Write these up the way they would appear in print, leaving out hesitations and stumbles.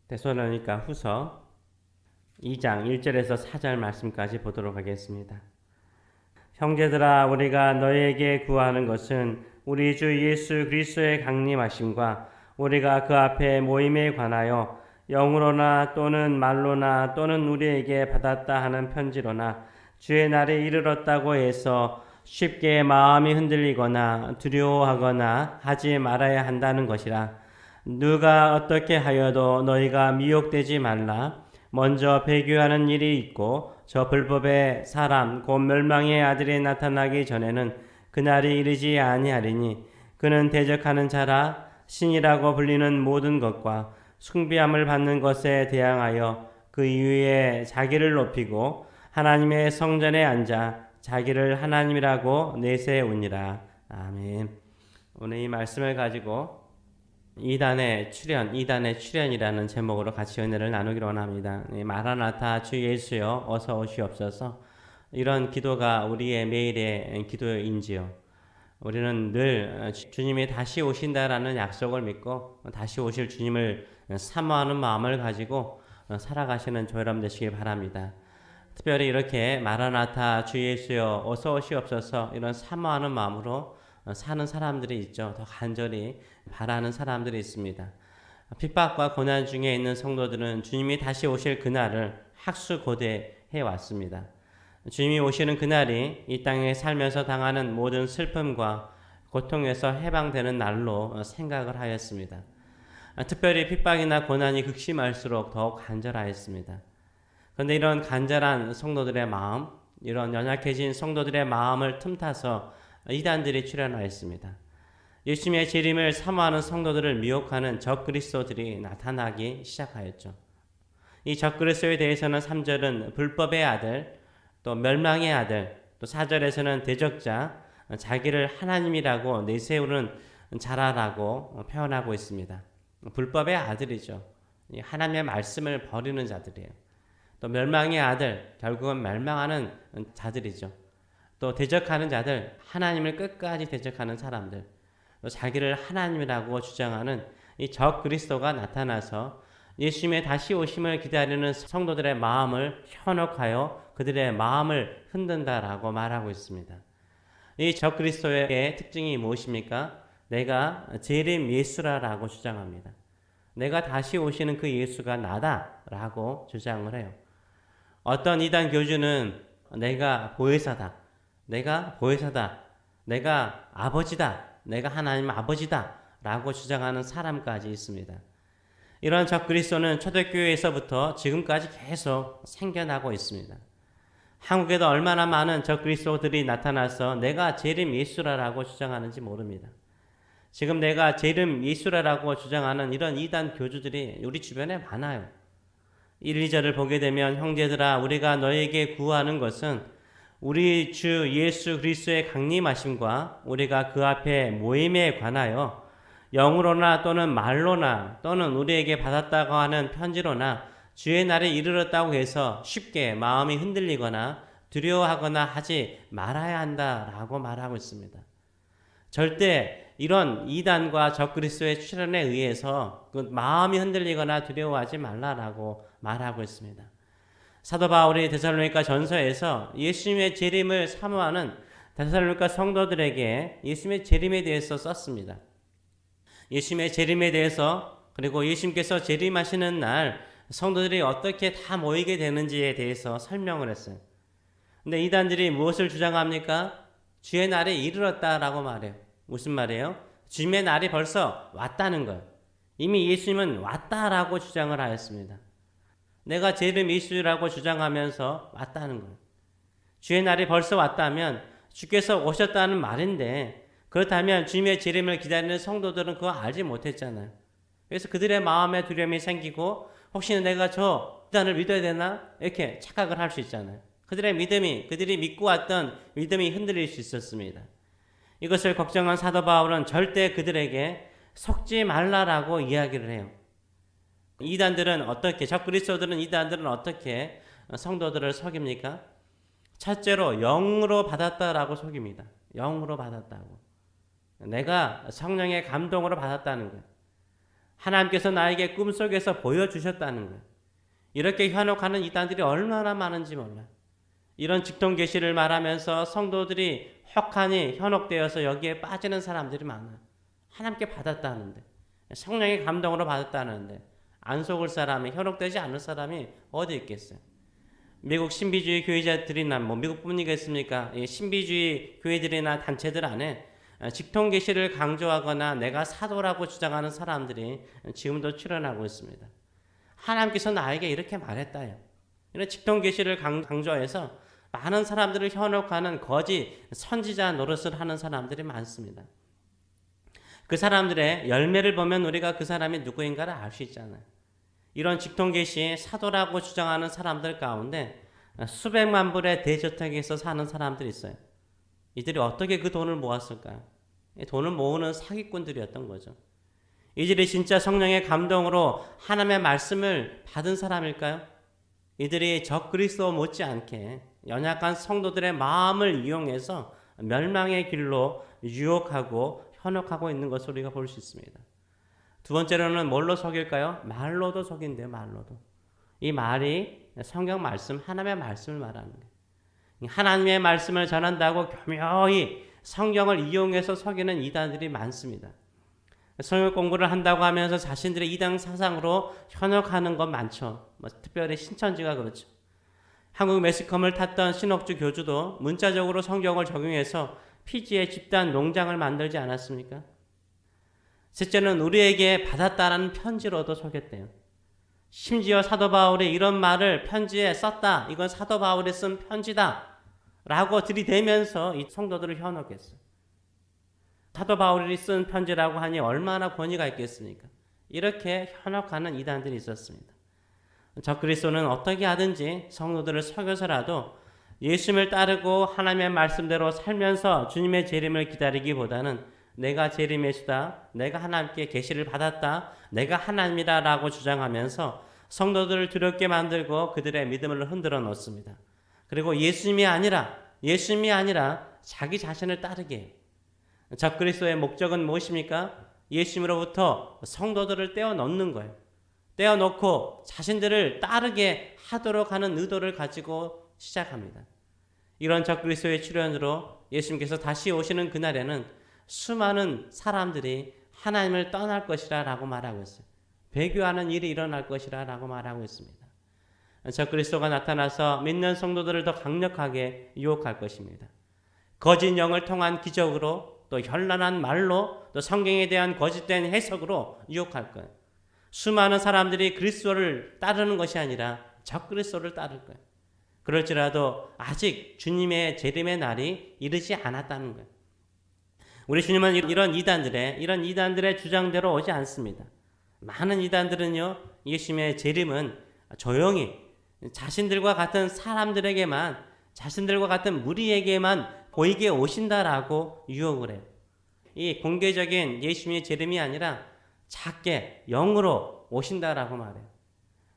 데살로니가 후서 2장 1절에서 4절 말씀까지 보도록 하겠습니다. 형제들아, 우리가 너희에게 구하는 것은 우리 주 예수 그리스도의 강림하심과 우리가 그 앞에 모임에 관하여 영으로나 또는 말로나 또는 우리에게 받았다 하는 편지로나 주의 날이 이르렀다고 해서 쉽게 마음이 흔들리거나 두려워하거나 하지 말아야 한다는 것이라. 누가 어떻게 하여도 너희가 미혹되지 말라. 먼저 배교하는 일이 있고 저 불법의 사람 곧 멸망의 아들이 나타나기 전에는 그날이 이르지 아니하리니 그는 대적하는 자라. 신이라고 불리는 모든 것과 숭배함을 받는 것에 대항하여 그 이후에 자기를 높이고 하나님의 성전에 앉아 자기를 하나님이라고 내세우니라. 아멘. 오늘 이 말씀을 가지고 이단의 출현이라는 제목으로 같이 은혜를 나누기로 원합니다. 마라나타 주 예수여 어서 오시옵소서. 이런 기도가 우리의 매일의 기도인지요. 우리는 늘 주님이 다시 오신다라는 약속을 믿고 다시 오실 주님을 사모하는 마음을 가지고 살아가시는 저 여러분 되시길 바랍니다. 특별히 이렇게 마라나타 주 예수여 어서 오시옵소서 이런 사모하는 마음으로 사는 사람들이 있죠. 더 간절히 바라는 사람들이 있습니다. 핍박과 고난 중에 있는 성도들은 주님이 다시 오실 그날을 학수고대해 왔습니다. 주님이 오시는 그날이 이 땅에 살면서 당하는 모든 슬픔과 고통에서 해방되는 날로 생각을 하였습니다. 특별히 핍박이나 고난이 극심할수록 더욱 간절하였습니다. 그런데 이런 간절한 성도들의 마음, 이런 연약해진 성도들의 마음을 틈타서 이단들이 출현하였습니다. 예수님의 재림을 사모하는 성도들을 미혹하는 적그리스도들이 나타나기 시작하였죠. 이 적그리스도에 대해서는 3절은 불법의 아들, 또 멸망의 아들, 또 4절에서는 대적자, 자기를 하나님이라고 내세우는 자라라고 표현하고 있습니다. 불법의 아들이죠. 하나님의 말씀을 버리는 자들이에요. 또 멸망의 아들, 결국은 멸망하는 자들이죠. 또 대적하는 자들, 하나님을 끝까지 대적하는 사람들, 또 자기를 하나님이라고 주장하는 이 적 그리스도가 나타나서 예수님의 다시 오심을 기다리는 성도들의 마음을 현혹하여 그들의 마음을 흔든다라고 말하고 있습니다. 이 적 그리스도의 특징이 무엇입니까? 내가 재림 예수라라고 주장합니다. 내가 다시 오시는 그 예수가 나다라고 주장을 해요. 어떤 이단 교주는 내가 보혜사다, 내가 아버지다, 내가 하나님 아버지다 라고 주장하는 사람까지 있습니다. 이런 적그리스도는 초대교회에서부터 지금까지 계속 생겨나고 있습니다. 한국에도 얼마나 많은 적그리스도들이 나타나서 내가 재림 예수라라고 주장하는지 모릅니다. 지금 내가 재림 예수라라고 주장하는 이런 이단 교주들이 우리 주변에 많아요. 1, 2절을 보게 되면 형제들아, 우리가 너에게 구하는 것은 우리 주 예수 그리스도의 강림하심과 우리가 그 앞에 모임에 관하여 영으로나 또는 말로나 또는 우리에게 받았다고 하는 편지로나 주의 날이 이르렀다고 해서 쉽게 마음이 흔들리거나 두려워하거나 하지 말아야 한다라고 말하고 있습니다. 절대 이런 이단과 적그리스도의 출현에 의해서 그 마음이 흔들리거나 두려워하지 말라라고 말하고 있습니다. 사도 바울이 데살로니가 전서에서 예수님의 재림을 사모하는 데살로니가 성도들에게 예수님의 재림에 대해서 썼습니다. 예수님의 재림에 대해서, 그리고 예수님께서 재림하시는 날 성도들이 어떻게 다 모이게 되는지에 대해서 설명을 했어요. 근데 이단들이 무엇을 주장합니까? 주의 날이 이르렀다라고 말해요. 무슨 말이에요? 주님의 날이 벌써 왔다는 거예요. 이미 예수님은 왔다라고 주장을 하였습니다. 내가 재림 예수라고 주장하면서 왔다는 거예요. 주의 날이 벌써 왔다면 주께서 오셨다는 말인데, 그렇다면 주님의 재림을 기다리는 성도들은 그거 알지 못했잖아요. 그래서 그들의 마음에 두려움이 생기고 혹시 내가 저 이단을 믿어야 되나? 이렇게 착각을 할 수 있잖아요. 그들의 믿음이, 그들이 믿고 왔던 믿음이 흔들릴 수 있었습니다. 이것을 걱정한 사도 바울은 절대 그들에게 속지 말라라고 이야기를 해요. 이단들은 어떻게, 적그리스도들은, 이단들은 어떻게 성도들을 속입니까? 첫째로 영으로 받았다라고 속입니다. 영으로 받았다고. 내가 성령의 감동으로 받았다는 거예요. 하나님께서 나에게 꿈속에서 보여주셨다는 거예요. 이렇게 현혹하는 이단들이 얼마나 많은지 몰라요. 이런 직통 계시를 말하면서 성도들이 혹하니 현혹되어서 여기에 빠지는 사람들이 많아요. 하나님께 받았다는데, 성령의 감동으로 받았다는데 안 속을 사람이, 현혹되지 않을 사람이 어디 있겠어요. 미국 신비주의 교회자들이나 미국뿐이겠습니까? 신비주의 교회들이나 단체들 안에 직통 계시를 강조하거나 내가 사도라고 주장하는 사람들이 지금도 출현하고 있습니다. 하나님께서 나에게 이렇게 말했다요. 이런 직통 계시를 강조해서 많은 사람들을 현혹하는 거짓 선지자 노릇을 하는 사람들이 많습니다. 그 사람들의 열매를 보면 우리가 그 사람이 누구인가를 알 수 있잖아요. 이런 직통 계시 사도라고 주장하는 사람들 가운데 수백만 불의 대저택에서 사는 사람들이 있어요. 이들이 어떻게 그 돈을 모았을까요? 돈을 모으는 사기꾼들이었던 거죠. 이들이 진짜 성령의 감동으로 하나님의 말씀을 받은 사람일까요? 이들이 적그리스도 못지않게 연약한 성도들의 마음을 이용해서 멸망의 길로 유혹하고 현혹하고 있는 것을 우리가 볼 수 있습니다. 두 번째로는 뭘로 속일까요? 말로도 속인대요. 말로도. 이 말이 성경 말씀, 하나님의 말씀을 말하는 거예요. 하나님의 말씀을 전한다고 교묘히 성경을 이용해서 속이는 이단들이 많습니다. 성경 공부를 한다고 하면서 자신들의 이단 사상으로 현혹하는 것 많죠. 특별히 신천지가 그렇죠. 한국 매스컴을 탔던 신옥주 교주도 문자적으로 성경을 적용해서 피지의 집단 농장을 만들지 않았습니까? 셋째는 우리에게 받았다라는 편지로도 속였대요. 심지어 사도 바울이 이런 말을 편지에 썼다. 이건 사도 바울이 쓴 편지다. 라고 들이대면서 이 성도들을 현혹했어요. 사도 바울이 쓴 편지라고 하니 얼마나 권위가 있겠습니까? 이렇게 현혹하는 이단들이 있었습니다. 적그리스도는 어떻게 하든지 성도들을 속여서라도 예수님을 따르고 하나님의 말씀대로 살면서 주님의 재림을 기다리기보다는 내가 재림의 수다, 내가 하나님께 계시를 받았다, 내가 하나님이다 라고 주장하면서 성도들을 두렵게 만들고 그들의 믿음을 흔들어 놓습니다. 그리고 예수님이 아니라 자기 자신을 따르게 해요. 적그리스도의 목적은 무엇입니까? 예수님으로부터 성도들을 떼어놓는 거예요. 떼어놓고 자신들을 따르게 하도록 하는 의도를 가지고 시작합니다. 이런 적그리스도의 출현으로 예수님께서 다시 오시는 그날에는 수많은 사람들이 하나님을 떠날 것이라 라고 말하고 있어요. 배교하는 일이 일어날 것이라 라고 말하고 있습니다. 적그리스도가 나타나서 믿는 성도들을 더 강력하게 유혹할 것입니다. 거짓 영을 통한 기적으로 또 현란한 말로 또 성경에 대한 거짓된 해석으로 유혹할 거예요. 수많은 사람들이 그리스도를 따르는 것이 아니라 적그리스도를 따를 거예요. 그럴지라도 아직 주님의 재림의 날이 이르지 않았다는 거예요. 우리 주님은 이런 이단들의 주장대로 오지 않습니다. 많은 이단들은요, 예수님의 재림은 조용히 자신들과 같은 사람들에게만, 자신들과 같은 무리에게만 보이게 오신다라고 유혹을 해요. 이 공개적인 예수님의 재림이 아니라 작게 영으로 오신다라고 말해요.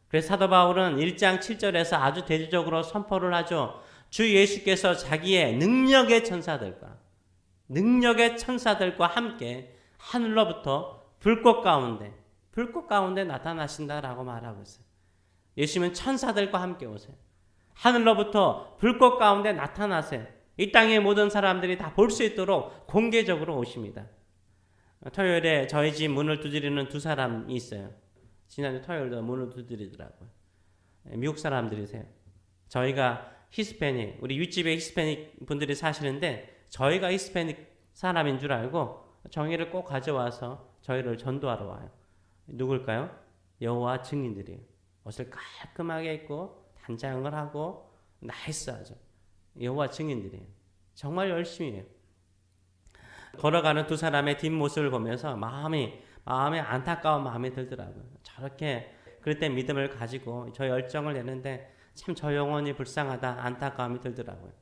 그래서 사도 바울은 1장 7절에서 아주 대조적으로 선포를 하죠. 주 예수께서 자기의 능력의 천사들과 함께 하늘로부터 불꽃 가운데 나타나신다라고 말하고 있어요. 예수님은 천사들과 함께 오세요. 하늘로부터 불꽃 가운데 나타나세요. 이 땅의 모든 사람들이 다 볼 수 있도록 공개적으로 오십니다. 토요일에 저희 집 문을 두드리는 두 사람이 있어요. 지난주 토요일도 문을 두드리더라고요. 미국 사람들이세요. 저희가 히스패닉, 우리 윗집에 히스패닉 분들이 사시는데 저희가 히스패닉 사람인 줄 알고 정의를 꼭 가져와서 저희를 전도하러 와요. 누굴까요? 여호와 증인들이에요. 옷을 깔끔하게 입고 단장을 하고 나이스하죠. 여호와 증인들이에요. 정말 열심히 해요. 걸어가는 두 사람의 뒷모습을 보면서 마음에 안타까운 마음이 들더라고요. 저렇게 그럴 때 믿음을 가지고 저 열정을 내는데 참 저 영혼이 불쌍하다, 안타까움이 들더라고요.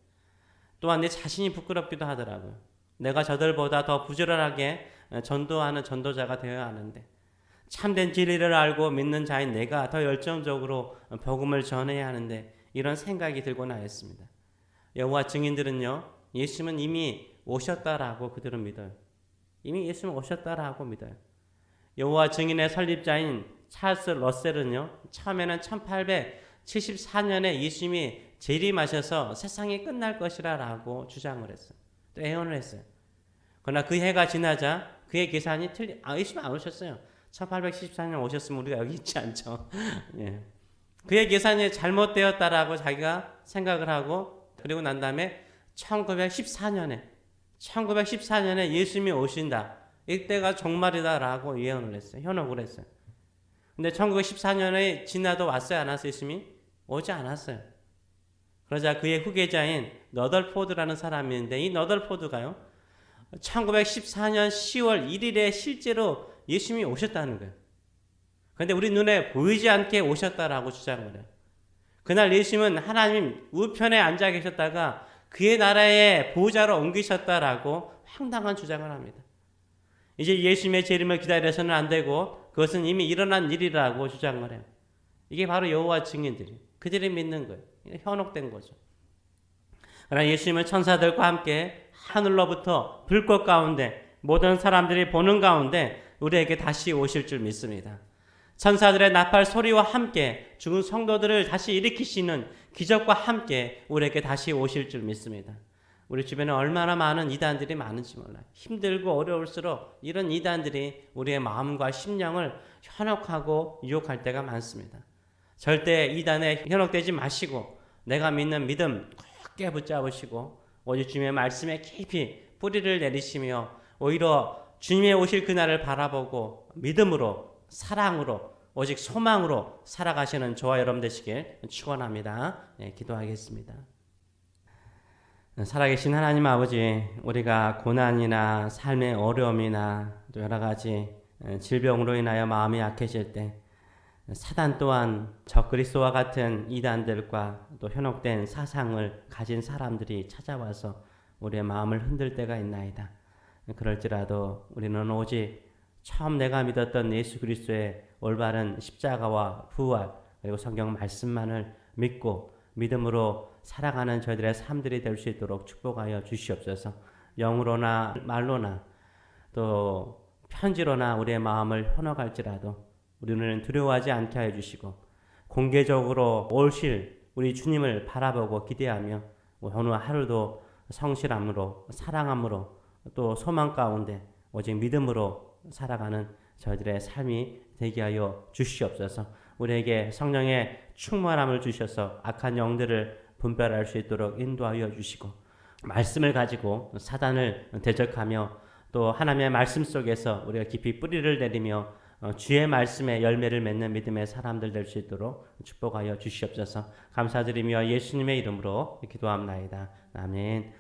또한 내 자신이 부끄럽기도 하더라고요. 내가 저들보다 더 부지런하게 전도하는 전도자가 되어야 하는데 참된 진리를 알고 믿는 자인 내가 더 열정적으로 복음을 전해야 하는데 이런 생각이 들곤 하였습니다. 여호와 증인들은요, 예수님은 이미 오셨다라고 그들은 믿어요. 이미 예수님 오셨다라고 믿어요. 여호와 증인의 설립자인 찰스 러셀은요, 처음에는 1874년에 예수님이 재림하셔서 세상이 끝날 것이라 라고 주장을 했어요. 또 예언을 했어요. 그러나 그 해가 지나자 그의 계산이 예수님 안 오셨어요. 1874년 오셨으면 우리가 여기 있지 않죠. 예. 그의 계산이 잘못되었다라고 자기가 생각을 하고, 그리고 난 다음에 1914년에 예수님이 오신다. 이때가 종말이다라고 예언을 했어요. 현혹을 했어요. 근데 1914년에 지나도 왔어요? 안 왔어요? 예수님이? 오지 않았어요. 그러자 그의 후계자인 너덜포드라는 사람이 있는데, 이 너덜포드가요, 1914년 10월 1일에 실제로 예수님이 오셨다는 거예요. 그런데 우리 눈에 보이지 않게 오셨다라고 주장을 해요. 그날 예수님은 하나님 우편에 앉아 계셨다가 그의 나라의 보좌로 옮기셨다라고 황당한 주장을 합니다. 이제 예수님의 재림을 기다려서는 안 되고 그것은 이미 일어난 일이라고 주장을 해요. 이게 바로 여호와 증인들이, 그들이 믿는 거예요. 현혹된 거죠. 그러나 예수님은 천사들과 함께 하늘로부터 불꽃 가운데 모든 사람들이 보는 가운데 우리에게 다시 오실 줄 믿습니다. 천사들의 나팔 소리와 함께 죽은 성도들을 다시 일으키시는 기적과 함께 우리에게 다시 오실 줄 믿습니다. 우리 주변에 얼마나 많은 이단들이 많은지 몰라요. 힘들고 어려울수록 이런 이단들이 우리의 마음과 심령을 현혹하고 유혹할 때가 많습니다. 절대 이단에 현혹되지 마시고 내가 믿는 믿음 굳게 붙잡으시고 오직 주님의 말씀에 깊이 뿌리를 내리시며 오히려 주님의 오실 그날을 바라보고 믿음으로, 사랑으로, 오직 소망으로 살아가시는 저와 여러분 되시길 축원합니다. 네, 기도하겠습니다. 살아계신 하나님 아버지, 우리가 고난이나 삶의 어려움이나 또 여러 가지 질병으로 인하여 마음이 약해질 때 사단 또한 적그리스도와 같은 이단들과 또 현혹된 사상을 가진 사람들이 찾아와서 우리의 마음을 흔들 때가 있나이다. 그럴지라도 우리는 오직 처음 내가 믿었던 예수 그리스도의 올바른 십자가와 부활 그리고 성경 말씀만을 믿고 믿음으로 살아가는 저희들의 삶들이 될 수 있도록 축복하여 주시옵소서. 영으로나 말로나 또 편지로나 우리의 마음을 현혹할지라도 우리는 두려워하지 않게 하여 주시고 공개적으로 오실 우리 주님을 바라보고 기대하며 어느 하루도 성실함으로 사랑함으로 또 소망 가운데 오직 믿음으로 살아가는 저희들의 삶이 되게 하여 주시옵소서. 우리에게 성령의 충만함을 주셔서 악한 영들을 분별할 수 있도록 인도하여 주시고 말씀을 가지고 사단을 대적하며 또 하나님의 말씀 속에서 우리가 깊이 뿌리를 내리며 주의 말씀에 열매를 맺는 믿음의 사람들 될 수 있도록 축복하여 주시옵소서. 감사드리며 예수님의 이름으로 기도합나이다. 아멘.